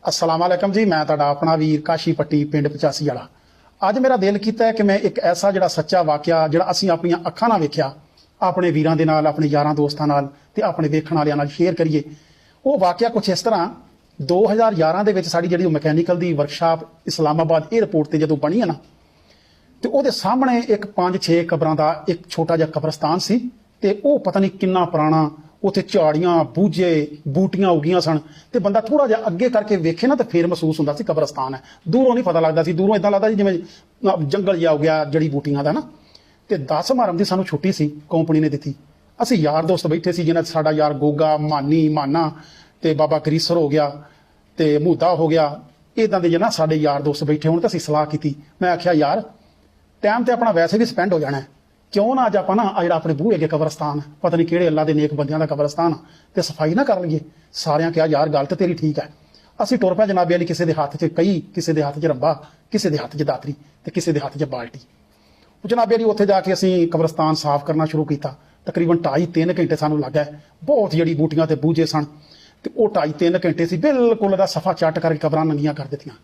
अस्सलाम वालेकुम जी, मैं तुहाडा अपना वीर काशी पट्टी पिंड 85 वाला। अज मेरा दिल कीता है कि मैं एक ऐसा जिहड़ा सच्चा वाकया जिहड़ा असीं अपणीआं अखां नाल वेखिया अपने वीरां दे नाल, अपने यारां दोस्तां नाल ते अपने वेखण वालिआं नाल शेयर करिए। वो वाकया कुछ इस तरह 2011 दे विच साडी जिहड़ी मैकेनिकल दी वर्कशाप इस्लामाबाद एयरपोर्ट ते जदों बनी है ना, ते ओहदे सामने एक 5-6 कबरां दा एक छोटा जिहा कब्रस्तान सी ते ओह पता नहीं किन्ना पुराना। उत्थे झाड़ियां बूझे बूटियां उगियां सन ते बंदा थोड़ा जिहा अगे करके वेखे ना तो फिर महसूस हुंदा सी कब्रस्तान है। दूरों नहीं पता लगदा सी, दूरों इदां लगदा सी जिवें जंगल जिहा हो गया जड़ी बूटियां दा ना। ते 10 मुहर्रम दी सानूं छुट्टी सी, कंपनी ने दित्ती। असीं यार दोस्त बैठे सी, जिन्हां साडा यार गोगा माना ते बाबा करीसर हो गया ते मूदा हो गया, इदां दे ना साडे यार दोस्त बैठे होण। ते असीं सलाह कीती, मैं आख्या यार टाइम तो अपना वैसे भी स्पेंड हो जाना है, क्यों ना अज आप ना जो अपने बूहे अगे कब्रस्तान पता नहीं किहड़े अल्लाह के नेक बंदियां का कब्रस्तान ते सफाई ना कर लीए। सारियां कहा यार गल तो तेरी ठीक है। असीं टुर पे जनाबे अली, किसी के हाथ च कई, किसी के हाथ च रंबा, किसी के हाथ च दातरी ते किसी के हाथ च बाल्टी। जनाबे अली उत्थे जाके असीं कब्रस्तान साफ करना शुरू किया। तकरीबन 2.5-3 घंटे सानूं लग गए। बहुत जड़ी बूटियां ते बूझे सन ते वो 2.5-3 घंटे से बिल्कुल सफा चट करके कबरां नंगियां कर दित्तियां।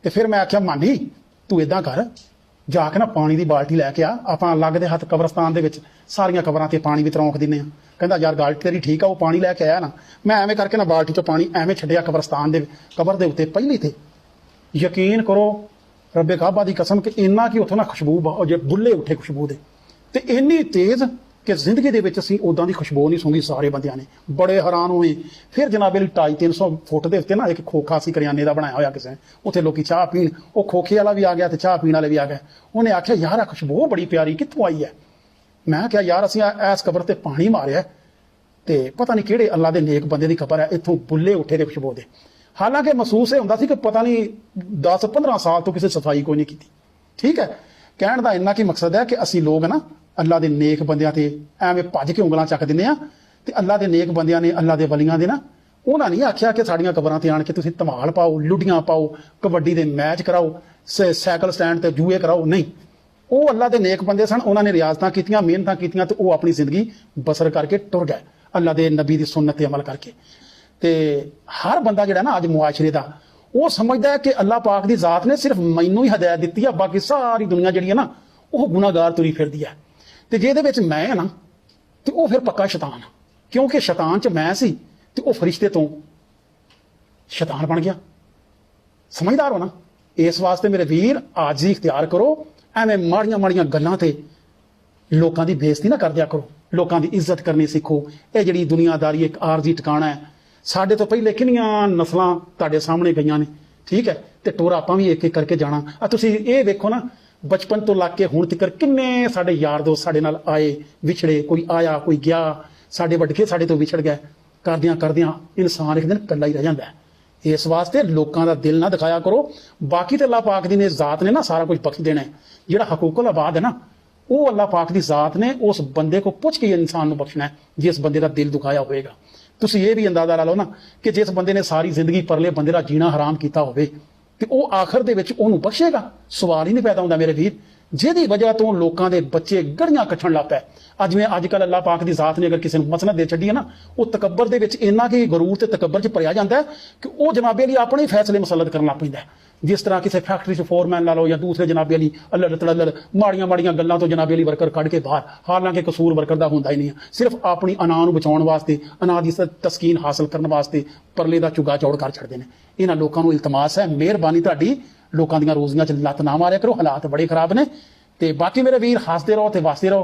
ते फिर मैं आख्या मानी तू इदां कर, जाके ना पानी की बाल्टी लैके आ, आप लगते हथ कब्रस्तान के सारिया कबरां ते पानी भी तरौंक दिंने आ। कहता यार गल तेरी ठीक है, वो पानी लैके आया ना। मैं एवें करके ना बाल्टी चो पानी एवें छड्डिया कब्रस्तान दे कबर दे उत्ते पहली थे। यकीन करो रब्बे काबा की कसम कि इन्ना कि उत्थों ना खुशबू बुल्ले उठे खुशबू दे ते इन्नी तेज कि जिंदगी दे विच असीं उदां दी खुशबू नहीं सूंघी। सारे बंदियां ने बड़े हैरान हुए। फिर जनाबे 250-300 फुट के उत्ते ना एक खोखा सी करियाने का बनाया होया किसी ने, उत्थे लोकी चाह पीण, वो खोखे वाला भी आ गया ते चाह पीण वाले भी आ गए। उन्हें आख्या यार आ खुशबू बड़ी प्यारी कित्थों आई है। मैं क्या यार असीं इस कबर ते पानी मारिया ते पता नहीं किहड़े अल्लाह दे नेक बंदे दी कबर है, इत्थों बुल्ले उठे दे खुशबू दे। हालांकि महसूस हुंदा सी कि पता नहीं 10-15 साल तो किसी सफाई कोई नहीं की। ठीक है, कहण दा इन्ना की मकसद है कि असीं लोग ना अल्लाह के नेक बंदियां ते एवें भज के उंगलां चक दिंदे आ ते अल्लाह के नेक बंदियां ने, अल्लाह के वलियां दे ना, उन्हां नहीं आख्या कि साडियां कबरां ते आण के तुसीं धमाल पाओ, लुडियां पाओ, कबड्डी दे मैच कराओ, साइकिल स्टैंड ते जूए कराओ। नहीं, वो अल्लाह के नेक बंदे सन। उन्होंने रियाजतां कीतियां, मेहनतां कीतियां ते वो अपनी जिंदगी बसर करके टुर गए अल्लाह के नबी की सुन्नत ते अमल करके। ते हर बंदा जिहड़ा ना अज मुआशरे दा वो समझदा है कि अल्लाह पाक की जात ने सिर्फ मैनू ही हदायत दी है, बाकी सारी दुनिया जिहड़ी है ना वो गुनाहगार तुरी फिरदी है। ते जिहदे विच मैं है ना ते वो फिर पक्का शैतान, क्योंकि शैतान च मैं सी ते वो फरिश्ते तो शैतान बन गया। समझदार हो ना। इस वास्ते मेरे वीर आज ही इख्तियार करो, एवें माड़ियां गल्लां ते लोकां दी बेइज्जती ना कर दिया करो, लोकां दी इज्जत करनी सीखो। ये जिहड़ी दुनियादारी एक आरजी ठिकाना है। साडे तो पहले किन्नियां नस्लां तुहाडे सामने गईयां ने। ठीक है, ते टुर आपां भी एक एक करके जाना। तुसीं ये वेखो ना, बचपन तो लग के हुण तक किन्ने साडे यार दोस्त साडे नाल आए विछड़े, कोई आया कोई गया, साडे वडके साडे तो विछड़ गए। करदियां इंसान एक दिन कल्ला ही रह जांदा है। इस वास्ते लोकां दा दिल ना दिखाया करो। बाकी तो अल्लाह पाक दी ने जात ने ना सारा कुछ बख्श देना है। जिहड़ा हकूकुल आबाद है ना, वो अल्लाह पाक की जात ने उस बंदे को पुछ के इंसान को बख्शना है जिस बंदे का दिल दुखाया होएगा। तुसीं ये भी अंदाजा ला लो ना कि जिस बंदे ने सारी जिंदगी परले बंदे का जीना हराम किया होवे ते वो आखिर दे विच ओनू बख्शेगा। सवाल ही नहीं पैदा होंदा मेरे वीर। जिहदी वजह तो लोकां दे बच्चे गड़ियां कट्ठण लग पए। जिवें अजकल अल्लाह पाक की जात ने अगर किसी मसनद दे छड्डी है ना, वो तकबर दे विच इन्ना कि गरूर ते तकबर च भरिया जांदा है कि वो जनाबे अली अपने फैसले मुसलत करन लग पैंदा है। जिस तरह किसी फैक्ट्री च फोरमैन ला लो या दूसरे जनाबे अली अल्लड़ तड़ल्लड़ माड़ियां गल्लां तो जनाबे अली वर्कर कढ़ के बाहर, हालांकि कसूर वर्कर का होंदा ही नहीं है। सिर्फ अपनी अना नूं बचाउण वास्ते, अना दी तस्कीन हासिल करने वास्ते परले दा चुगा चौड़ कर छड्डदे ने। इन्हां लोकां नूं इल्तमास है, मेहरबानी तुहाडी लोकां दीयां रोजियां च लत्त ना मारिया करो, हालात बड़े खराब ने। ते बाकी मेरे वीर हसदे रहो ते वसदे रहो।